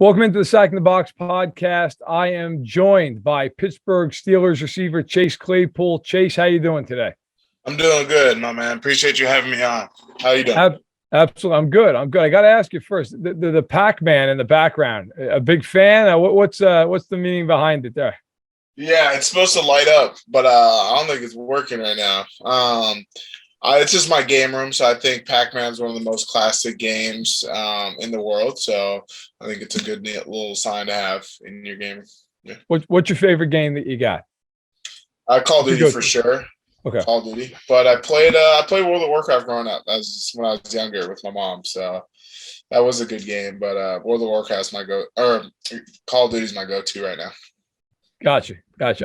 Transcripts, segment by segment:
Welcome into the Sack in the Box podcast. I am joined by Pittsburgh Steelers receiver Chase Claypool. Chase, how you doing today? I'm doing good, my man. Appreciate you having me on. How you doing? Absolutely, I'm good. I got to ask you first. The Pac-Man in the background. A big fan? What's the meaning behind it there? Yeah, it's supposed to light up, but I don't think it's working right now. It's just my game room, so I think Pac-Man is one of the most classic games in the world. So I think it's a good little sign to have in your game. Yeah. What's your favorite game that you got? Call of Duty for sure. Okay. Call of Duty, but I played World of Warcraft growing up. As when I was younger with my mom, so that was a good game. But World of Warcraft's Call of Duty's my go-to right now. Gotcha.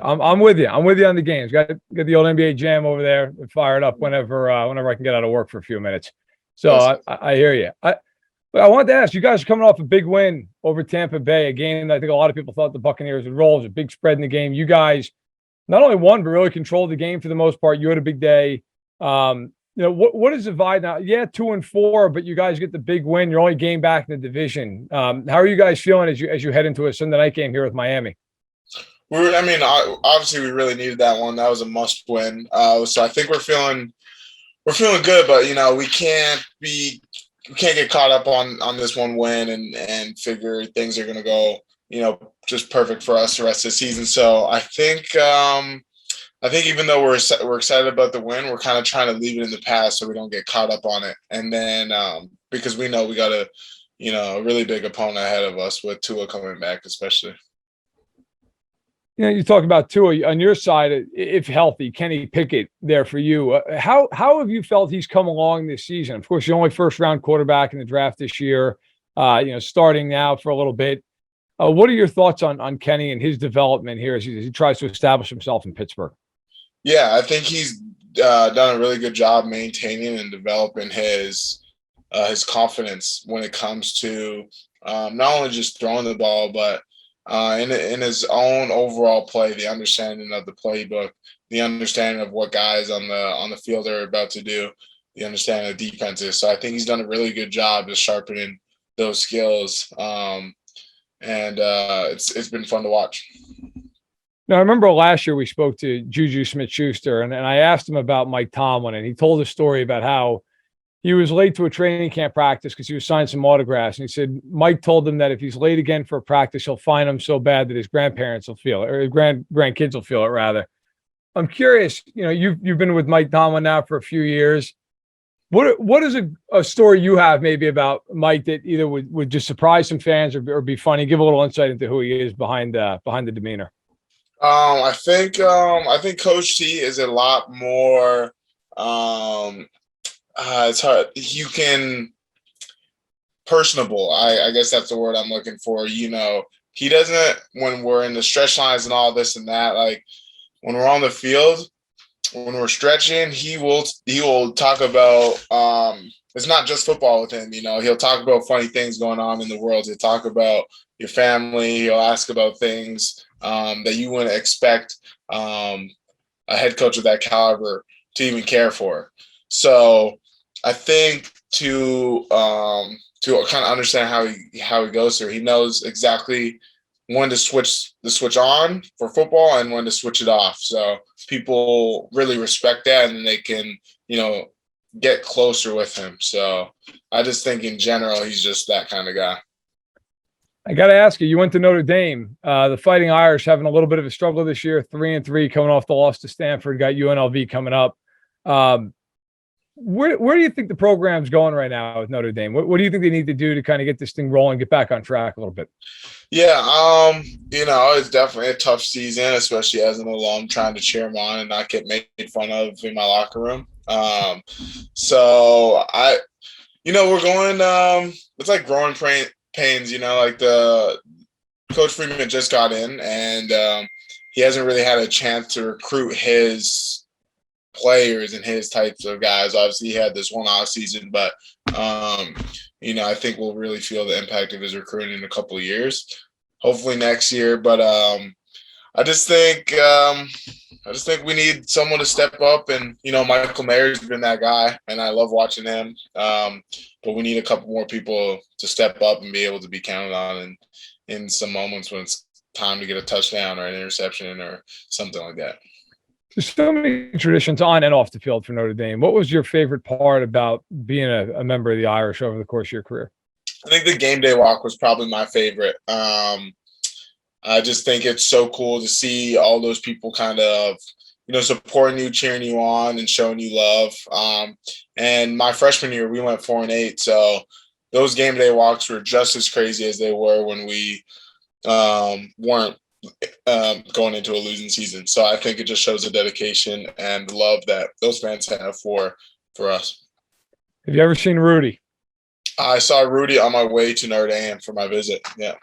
I'm with you. I'm with you on the games. Got the old NBA Jam over there. Fire it up whenever I can get out of work for a few minutes. So I hear you. But I wanted to ask, you guys are coming off a big win over Tampa Bay, a game that I think a lot of people thought the Buccaneers would roll. It was a big spread in the game. You guys not only won, but really controlled the game for the most part. You had a big day. What is the vibe now? Yeah, 2-4, but you guys get the big win. You're only game back in the division. How are you guys feeling as you head into a Sunday night game here with Miami? Obviously we really needed that one. That was a must win. So I think we're feeling good, but we can't get caught up on this one win and figure things are going to go, just perfect for us the rest of the season. So I think even though we're excited about the win, we're kind of trying to leave it in the past so we don't get caught up on it. And then because we know we got a really big opponent ahead of us with Tua coming back, especially. You talk about Tua on your side, if healthy, Kenny Pickett there for you. How have you felt he's come along this season? Of course, you're only first-round quarterback in the draft this year, starting now for a little bit. What are your thoughts on Kenny and his development here as he tries to establish himself in Pittsburgh? Yeah, I think he's done a really good job maintaining and developing his confidence when it comes to not only just throwing the ball, but in his own overall play, the understanding of the playbook, the understanding of what guys on the field are about to do, the understanding of defenses. So I think he's done a really good job of sharpening those skills, and it's been fun to watch. Now, I remember last year we spoke to Juju Smith-Schuster, and I asked him about Mike Tomlin, and he told a story about how he was late to a training camp practice because he was signing some autographs. And he said Mike told him that if he's late again for a practice, he'll fine him so bad that his grandparents will feel it, or his grandkids will feel it, rather. I'm curious, you've been with Mike Tomlin now for a few years. What is a story you have maybe about Mike that either would just surprise some fans or be funny? Give a little insight into who he is behind the demeanor. I think Coach T is a lot more it's hard. You can personable. I guess that's the word I'm looking for. He doesn't, when we're in the stretch lines and all this and that, like when we're on the field, when we're stretching, he will talk about it's not just football with him, he'll talk about funny things going on in the world. He'll talk about your family, he'll ask about things that you wouldn't expect a head coach of that caliber to even care for. So I think to kind of understand how he goes through, he knows exactly when to switch the switch on for football and when to switch it off. So people really respect that, and they can get closer with him. So I just think in general he's just that kind of guy. I got to ask you, you went to Notre Dame. The Fighting Irish having a little bit of a struggle this year, 3-3 coming off the loss to Stanford, got UNLV coming up. Where do you think the program's going right now with Notre Dame? What do you think they need to do to kind of get this thing rolling, get back on track a little bit? Yeah, it's definitely a tough season, especially as an alum trying to cheer him on and not get made fun of in my locker room. So we're going. It's like growing pains. Like the Coach Freeman just got in, and he hasn't really had a chance to recruit his players and his types of guys. Obviously, he had this one off season, but I think we'll really feel the impact of his recruiting in a couple of years. Hopefully next year, but I just think we need someone to step up, and Michael Mayer's been that guy, and I love watching him. But we need a couple more people to step up and be able to be counted on in some moments when it's time to get a touchdown or an interception or something like that. There's so many traditions on and off the field for Notre Dame. What was your favorite part about being a member of the Irish over the course of your career? I think the game day walk was probably my favorite. I just think it's so cool to see all those people kind of, supporting you, cheering you on, and showing you love. And my freshman year, we went 4-8. So those game day walks were just as crazy as they were when we weren't going into a losing season. So I think it just shows the dedication and the love that those fans have for us. Have you ever seen Rudy? I saw Rudy on my way to Notre Dame for my visit. Yeah.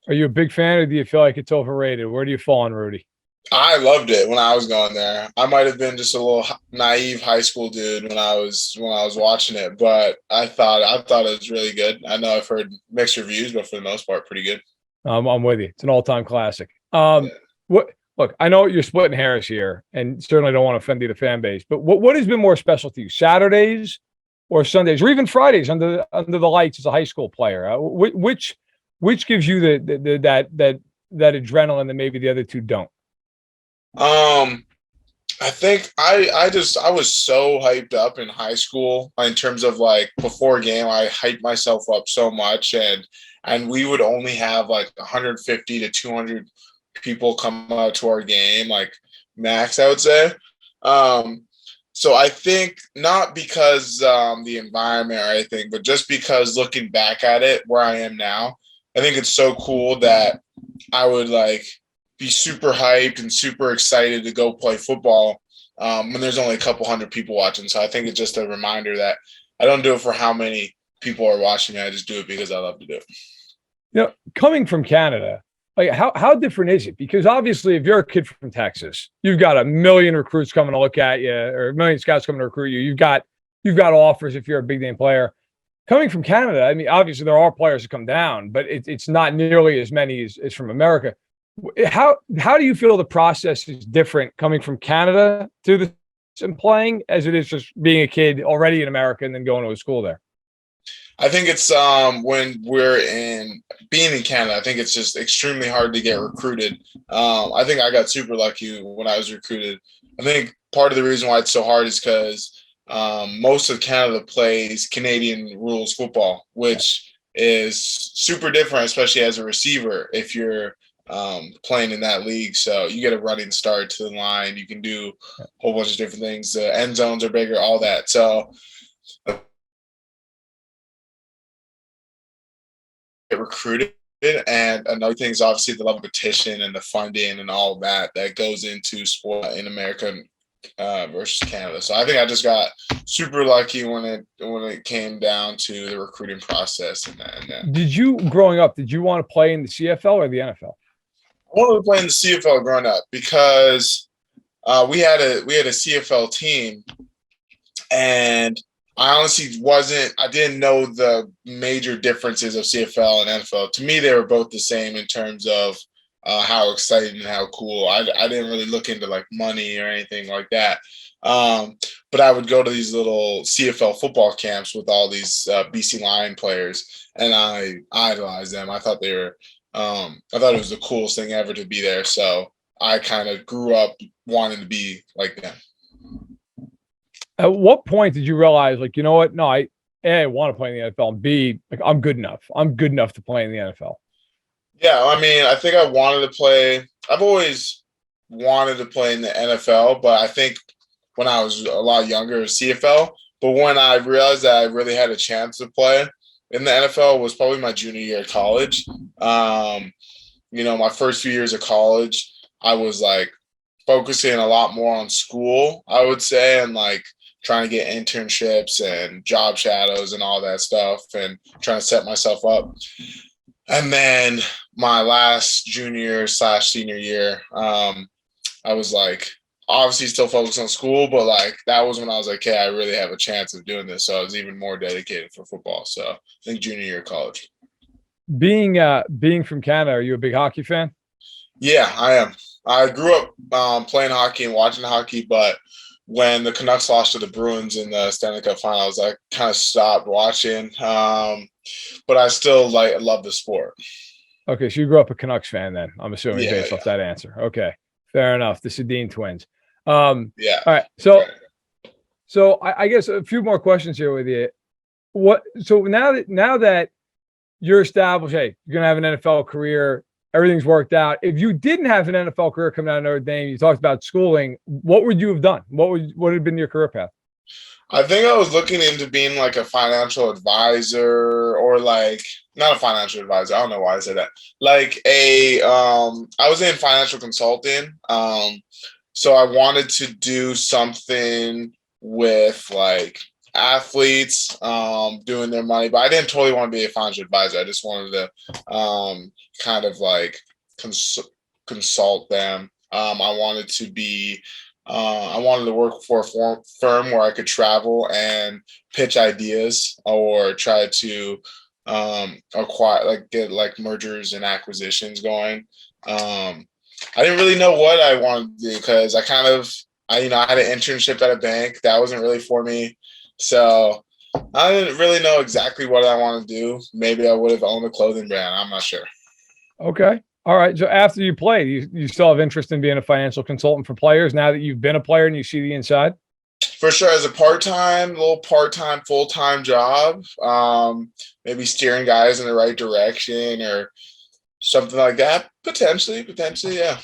Are you a big fan, or do you feel like it's overrated? Where do you fall on Rudy? I loved it when I was going there. I might have been just a little naive high school dude when I was watching it, but I thought it was really good. I know I've heard mixed reviews, but for the most part, pretty good. I'm with you. It's an all-time classic. Look, I know you're splitting hairs here, and certainly don't want to offend the fan base, but what has been more special to you, Saturdays or Sundays, or even Fridays under the lights as a high school player? Which gives you that adrenaline that maybe the other two don't? I think I was so hyped up in high school in terms of like before game. I hyped myself up so much, and we would only have like 150 to 200 people come out to our game, like max, I would say. So I think not because the environment or anything, but just because looking back at it where I am now, I think it's so cool that I would like be super hyped and super excited to go play football when there's only a couple hundred people watching. So I think it's just a reminder that I don't do it for how many people are watching me. I just do it because I love to do it. Coming from Canada, like how different is it? Because obviously, if you're a kid from Texas, you've got a million recruits coming to look at you, or a million scouts coming to recruit you. You've got offers if you're a big name player. Coming from Canada, I mean, obviously there are players that come down, but it's not nearly as many as from America. How do you feel the process is different coming from Canada to this and playing as it is just being a kid already in America and then going to a school there? I think it's when being in Canada, I think it's just extremely hard to get recruited. I think I got super lucky when I was recruited. I think part of the reason why it's so hard is because most of Canada plays Canadian rules football, which is super different, especially as a receiver if you're playing in that league. So you get a running start to the line. You can do a whole bunch of different things. The end zones are bigger, all that. So get recruited. And another thing is obviously the level of competition and the funding and all that goes into sport in America versus Canada. So I think I just got super lucky when it came down to the recruiting process and that. Did you, growing up, did you want to play in the CFL or the NFL? I wanted to play in the CFL growing up because we had a CFL team, and I honestly I didn't know the major differences of CFL and NFL. To me, they were both the same in terms of how exciting and how cool. I didn't really look into like money or anything like that. But I would go to these little CFL football camps with all these BC Lion players, and I idolized them. I thought it was the coolest thing ever to be there. So I kind of grew up wanting to be like them. At what point did you realize, like, you know what? No, I want to play in the NFL, and B, like, I'm good enough. I'm good enough to play in the NFL. Yeah, I mean, I think I wanted to play. I've always wanted to play in the NFL, but I think when I was a lot younger, it was CFL. But when I realized that I really had a chance to play in the NFL was probably my junior year of college. My first few years of college, I was like focusing a lot more on school, I would say, and like trying to get internships and job shadows and all that stuff and trying to set myself up. And then my last junior/senior year, I was like obviously still focused on school, but like that was when I was like, hey, I really have a chance of doing this. So I was even more dedicated for football. So I think junior year of college. Being from Canada, are you a big hockey fan? Yeah, I am. I grew up playing hockey and watching hockey, but when the Canucks lost to the Bruins in the Stanley Cup Finals, I kind of stopped watching. But I still love the sport. Okay, so you grew up a Canucks fan then, I'm assuming, Yeah, based off that answer. Okay, fair enough. The Sedin twins. yeah. All right, so I guess a few more questions here with you. So now that you're established, hey, you're gonna have an NFL career, everything's worked out. If you didn't have an NFL career coming out of Notre Dame, you talked about schooling, what would you have done? What would have been your career path? I think I was looking into being like a financial advisor or like not a financial advisor. I don't know why I said that. Like I was in financial consulting. So I wanted to do something with like athletes doing their money, but I didn't totally want to be a financial advisor. I just wanted to kind of like consult them. I wanted to be I wanted to work for a firm where I could travel and pitch ideas or try to acquire, like get like mergers and acquisitions going. I didn't really know what I wanted to do because I had an internship at a bank that wasn't really for me. So I didn't really know exactly what I wanted to do. Maybe I would have owned a clothing brand. I'm not sure. Okay. All right. So after you played, you still have interest in being a financial consultant for players now that you've been a player and you see the inside? For sure, as a little part-time, full-time job, maybe steering guys in the right direction or something like that. Potentially, yeah.